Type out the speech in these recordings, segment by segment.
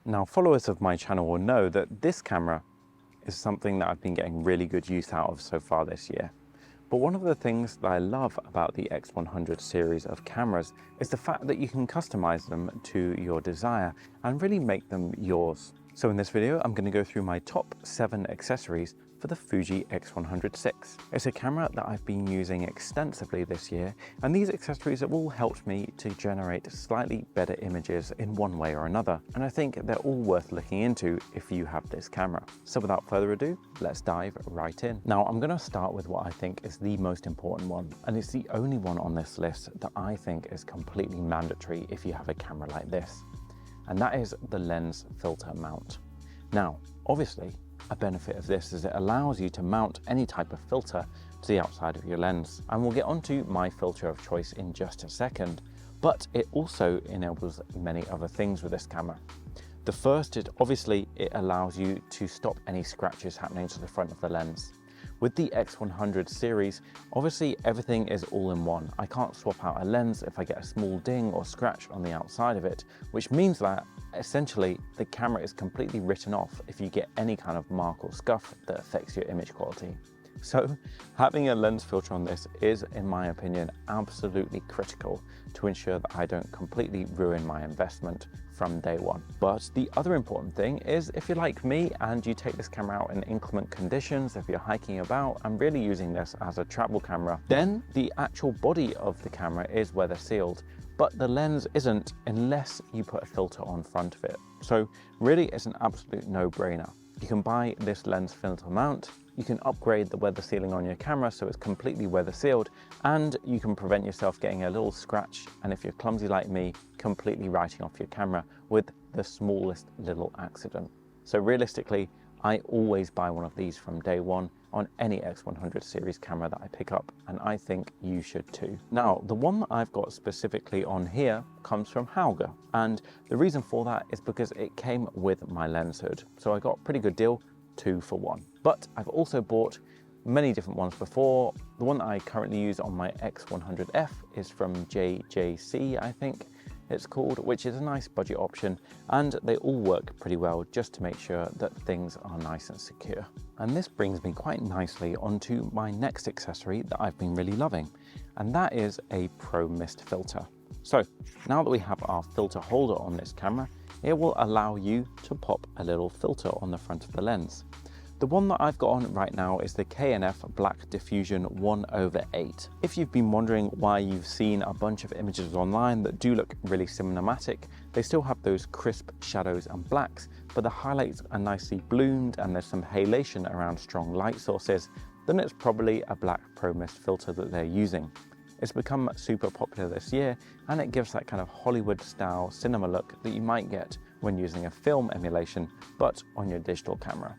Now, followers of my channel will know that this camera is something that I've been getting really good use out of so far this year. But one of the things that I love about the X100 series of cameras is the fact that you can customize them to your desire and really make them yours. So in this video, I'm going to go through my top 7 accessories for the Fuji X100VI. It's a camera that I've been using extensively this year, and these accessories have all helped me to generate slightly better images in one way or another. And I think they're all worth looking into if you have this camera. So without further ado, let's dive right in. Now, I'm going to start with what I think is the most important one, and it's the only one on this list that I think is completely mandatory if you have a camera like this. And that is the lens filter mount. Now, obviously, a benefit of this is it allows you to mount any type of filter to the outside of your lens. And we'll get onto my filter of choice in just a second, but it also enables many other things with this camera. The first is obviously it allows you to stop any scratches happening to the front of the lens. With the X100 series, obviously everything is all in one. I can't swap out a lens if I get a small ding or scratch on the outside of it, which means that essentially the camera is completely written off if you get any kind of mark or scuff that affects your image quality. So having a lens filter on this is, in my opinion, absolutely critical to ensure that I don't completely ruin my investment from day one. But the other important thing is if you're like me and you take this camera out in inclement conditions, if you're hiking about and really using this as a travel camera, then the actual body of the camera is weather sealed, but the lens isn't unless you put a filter on front of it. So really it's an absolute no-brainer. You can buy this lens filter mount, you can upgrade the weather sealing on your camera so it's completely weather sealed, and you can prevent yourself getting a little scratch, and if you're clumsy like me, completely writing off your camera with the smallest little accident. So realistically, I always buy one of these from day one on any X100 series camera that I pick up, and I think you should too. Now, the one that I've got specifically on here comes from Hauger, and the reason for that is because it came with my lens hood. So I got a pretty good deal, 2 for 1. But I've also bought many different ones before. The one that I currently use on my X100F is from JJC, I think it's called, which is a nice budget option, and they all work pretty well just to make sure that things are nice and secure. And this brings me quite nicely onto my next accessory that I've been really loving, and that is a Pro Mist filter. So now that we have our filter holder on this camera, it will allow you to pop a little filter on the front of the lens. The one that I've got on right now is the K&F Black Diffusion 1/8. If you've been wondering why you've seen a bunch of images online that do look really cinematic, they still have those crisp shadows and blacks, but the highlights are nicely bloomed and there's some halation around strong light sources, then it's probably a Black Pro Mist filter that they're using. It's become super popular this year, and it gives that kind of Hollywood style cinema look that you might get when using a film emulation, but on your digital camera.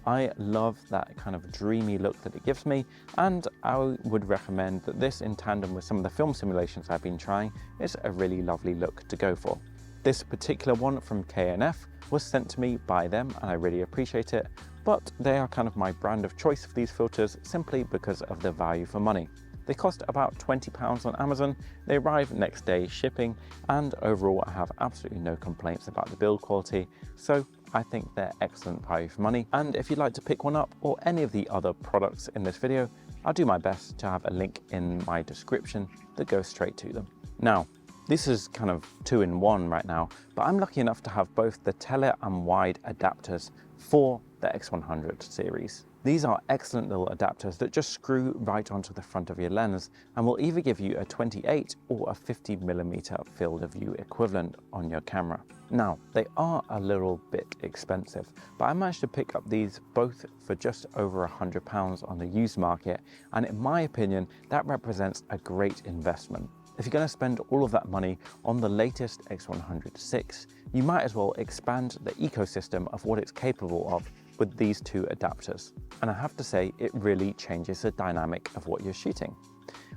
I love that kind of dreamy look that it gives me, and I would recommend that this, in tandem with some of the film simulations I've been trying, is a really lovely look to go for. This particular one from K&F was sent to me by them, and I really appreciate it, but they are kind of my brand of choice for these filters simply because of the value for money. They cost about £20 on Amazon, they arrive next day shipping, and overall I have absolutely no complaints about the build quality, so I think they're excellent value for money. And if you'd like to pick one up or any of the other products in this video, I'll do my best to have a link in my description that goes straight to them. Now, this is kind of 2-in-1 right now, but I'm lucky enough to have both the tele and wide adapters for the X100 series. These are excellent little adapters that just screw right onto the front of your lens and will either give you a 28 or a 50mm field of view equivalent on your camera. Now, they are a little bit expensive, but I managed to pick up these both for just over £100 on the used market, and in my opinion, that represents a great investment. If you're going to spend all of that money on the latest X100VI, you might as well expand the ecosystem of what it's capable of with these 2 adapters. And I have to say, it really changes the dynamic of what you're shooting.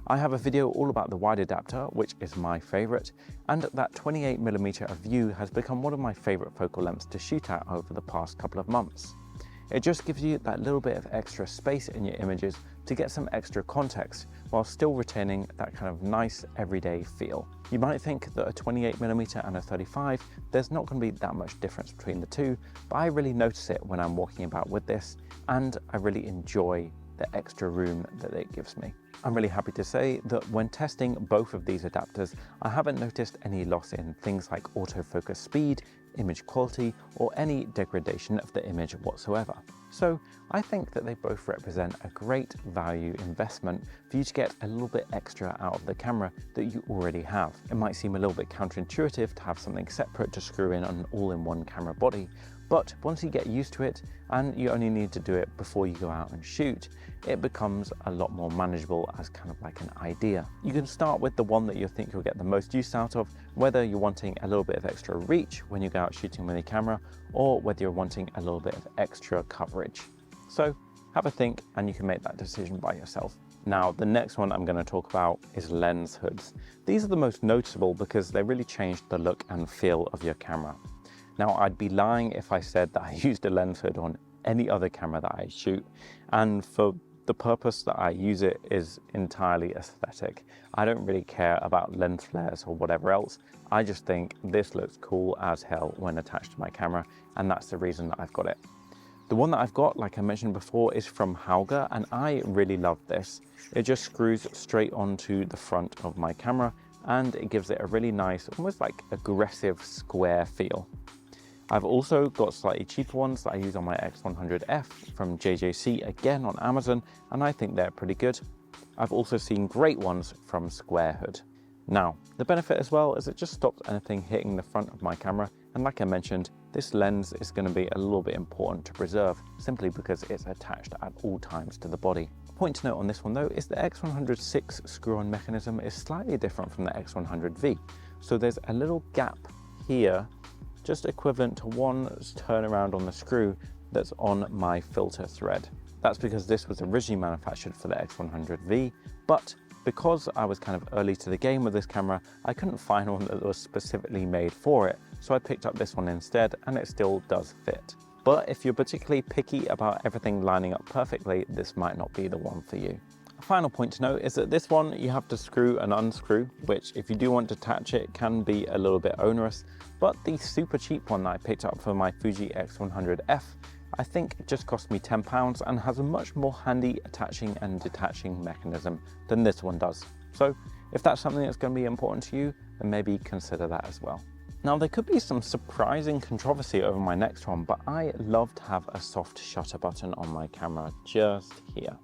I have a video all about the wide adapter, which is my favorite, and that 28mm of view has become one of my favorite focal lengths to shoot at over the past couple of months. It just gives you that little bit of extra space in your images to get some extra context while still retaining that kind of nice everyday feel. You might think that a 28mm and a 35, there's not going to be that much difference between the two, but I really notice it when I'm walking about with this, and I really enjoy the extra room that it gives me. I'm really happy to say that when testing both of these adapters, I haven't noticed any loss in things like autofocus speed, image quality, or any degradation of the image whatsoever. So I think that they both represent a great value investment for you to get a little bit extra out of the camera that you already have. It might seem a little bit counterintuitive to have something separate to screw in an all-in-one camera body, but once you get used to it and you only need to do it before you go out and shoot, it becomes a lot more manageable as kind of like an idea. You can start with the one that you think you'll get the most use out of, whether you're wanting a little bit of extra reach when you go out shooting with your camera, or whether you're wanting a little bit of extra coverage. So have a think and you can make that decision by yourself. Now, the next one I'm going to talk about is lens hoods. These are the most noticeable because they really change the look and feel of your camera. Now, I'd be lying if I said that I used a lens hood on any other camera that I shoot, and for the purpose that I use it is entirely aesthetic. I don't really care about lens flares or whatever else. I just think this looks cool as hell when attached to my camera, and that's the reason that I've got it. The one that I've got, like I mentioned before, is from Hauger, and I really love this. It just screws straight onto the front of my camera, and it gives it a really nice, almost like aggressive square feel. I've also got slightly cheaper ones that I use on my X100F from JJC, again on Amazon, and I think they're pretty good. I've also seen great ones from Squarehood. Now, the benefit as well is it just stops anything hitting the front of my camera, and like I mentioned, this lens is going to be a little bit important to preserve, simply because it's attached at all times to the body. A point to note on this one though is the X100VI screw-on mechanism is slightly different from the X100V. So there's a little gap here, just equivalent to one turnaround on the screw that's on my filter thread. That's because this was originally manufactured for the X100V, but because I was kind of early to the game with this camera, I couldn't find one that was specifically made for it, so I picked up this one instead, and it still does fit. But if you're particularly picky about everything lining up perfectly, this might not be the one for you. A final point to note is that this one you have to screw and unscrew, which if you do want to attach it can be a little bit onerous, but the super cheap one that I picked up for my Fuji X100F, I think it just cost me £10 and has a much more handy attaching and detaching mechanism than this one does. So if that's something that's going to be important to you, then maybe consider that as well. Now, there could be some surprising controversy over my next one, but I love to have a soft shutter button on my camera just here.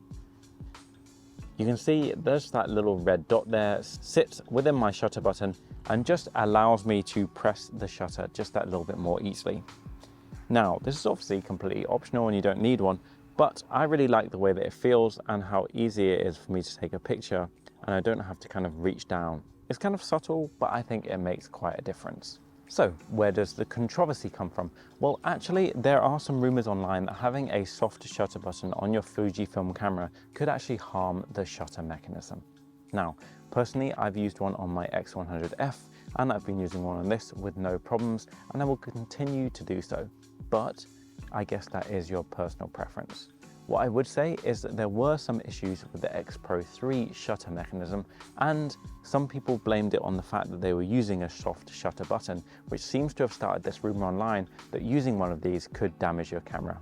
You can see there's that little red dot there, sits within my shutter button and just allows me to press the shutter just that little bit more easily. Now, this is obviously completely optional and you don't need one, but I really like the way that it feels and how easy it is for me to take a picture, and I don't have to kind of reach down. It's kind of subtle, but I think it makes quite a difference. So where does the controversy come from? Well, actually, there are some rumors online that having a soft shutter button on your Fujifilm camera could actually harm the shutter mechanism. Now, personally, I've used one on my X100F, and I've been using one on this with no problems, and I will continue to do so. But I guess that is your personal preference. What I would say is that there were some issues with the X Pro 3 shutter mechanism, and some people blamed it on the fact that they were using a soft shutter button, which seems to have started this rumor online that using one of these could damage your camera.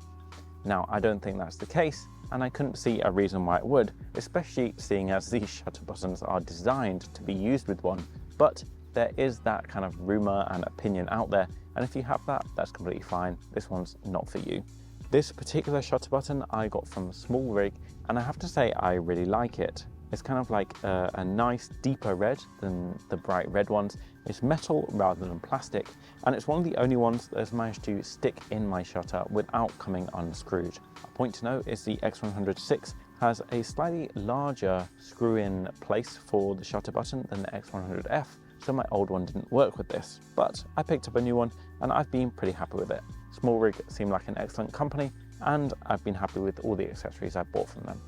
Now, I don't think that's the case, and I couldn't see a reason why it would, especially seeing as these shutter buttons are designed to be used with one, but there is that kind of rumor and opinion out there, and if you have that, that's completely fine. This one's not for you. This particular shutter button I got from Small Rig, and I have to say I really like it. It's kind of like a nice deeper red than the bright red ones. It's metal rather than plastic, and it's one of the only ones that has managed to stick in my shutter without coming unscrewed. A point to note is the X100VI has a slightly larger screw-in place for the shutter button than the X100F, so my old one didn't work with this, but I picked up a new one and I've been pretty happy with it. Small Rig seemed like an excellent company, and I've been happy with all the accessories I bought from them,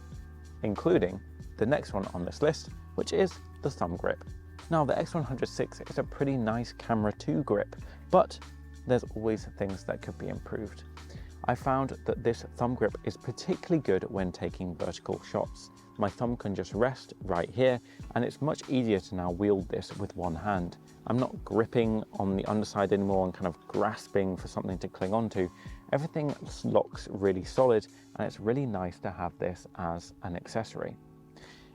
including the next one on this list, which is the Thumbgrip. Now, the X100VI is a pretty nice camera to grip, but there's always things that could be improved. I found that this thumb grip is particularly good when taking vertical shots. My thumb can just rest right here, and it's much easier to now wield this with one hand. I'm not gripping on the underside anymore and kind of grasping for something to cling onto. Everything locks really solid, and it's really nice to have this as an accessory.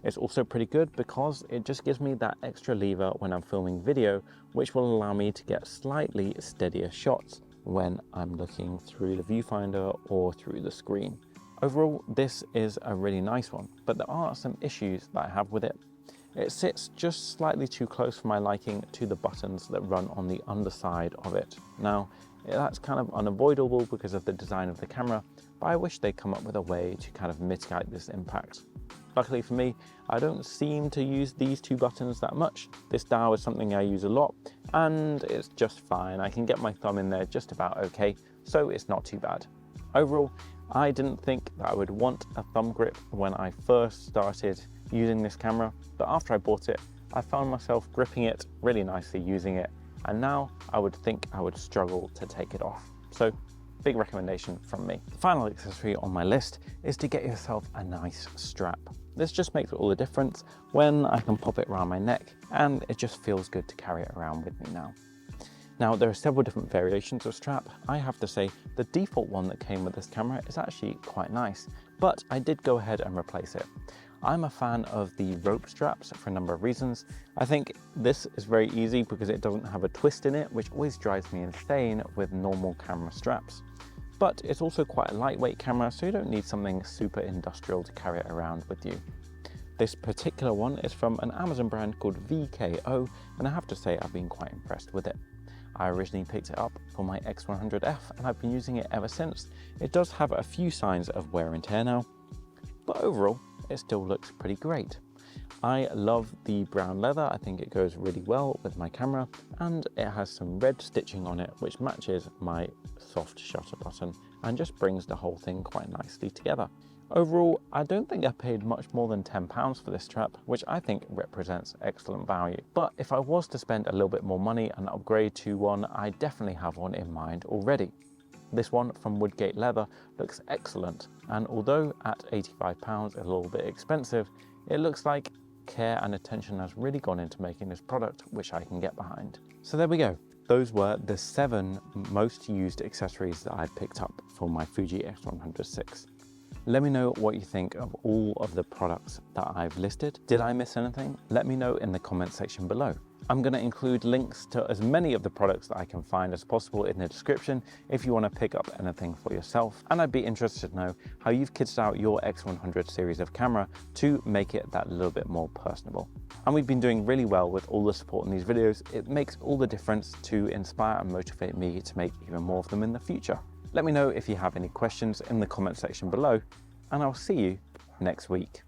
It's also pretty good because it just gives me that extra lever when I'm filming video, which will allow me to get slightly steadier shots when I'm looking through the viewfinder or through the screen. Overall, this is a really nice one, but there are some issues that I have with it. It sits just slightly too close for my liking to the buttons that run on the underside of it. Now, that's kind of unavoidable because of the design of the camera, but I wish they'd come up with a way to kind of mitigate this impact. Luckily for me, I don't seem to use these two buttons that much. This dial is something I use a lot, and it's just fine. I can get my thumb in there just about okay, so it's not too bad. Overall, I didn't think that I would want a thumb grip when I first started using this camera, but after I bought it, I found myself gripping it really nicely using it, and now I would think I would struggle to take it off. So, big recommendation from me. The final accessory on my list is to get yourself a nice strap. This just makes all the difference when I can pop it around my neck, and it just feels good to carry it around with me now. Now, there are several different variations of strap. I have to say the default one that came with this camera is actually quite nice, but I did go ahead and replace it. I'm a fan of the rope straps for a number of reasons. I think this is very easy because it doesn't have a twist in it, which always drives me insane with normal camera straps. But it's also quite a lightweight camera, so you don't need something super industrial to carry it around with you. This particular one is from an Amazon brand called VKO, and I have to say I've been quite impressed with it. I originally picked it up for my X100F, and I've been using it ever since. It does have a few signs of wear and tear now, but overall, it still looks pretty great. I love the brown leather. I think it goes really well with my camera, and it has some red stitching on it which matches my soft shutter button and just brings the whole thing quite nicely together. Overall, I don't think I paid much more than £10 for this strap, which I think represents excellent value. But if I was to spend a little bit more money and upgrade to one, I definitely have one in mind already. This one from Woodgate Leather looks excellent, and although at £85 a little bit expensive, it looks like care and attention has really gone into making this product, which I can get behind. So there we go. Those were the 7 most used accessories that I picked up for my Fuji X100VI. Let me know what you think of all of the products that I've listed. Did I miss anything? Let me know in the comment section below. I'm going to include links to as many of the products that I can find as possible in the description if you want to pick up anything for yourself. And I'd be interested to know how you've kitted out your X100 series of camera to make it that little bit more personable. And we've been doing really well with all the support in these videos. It makes all the difference to inspire and motivate me to make even more of them in the future. Let me know if you have any questions in the comment section below, and I'll see you next week.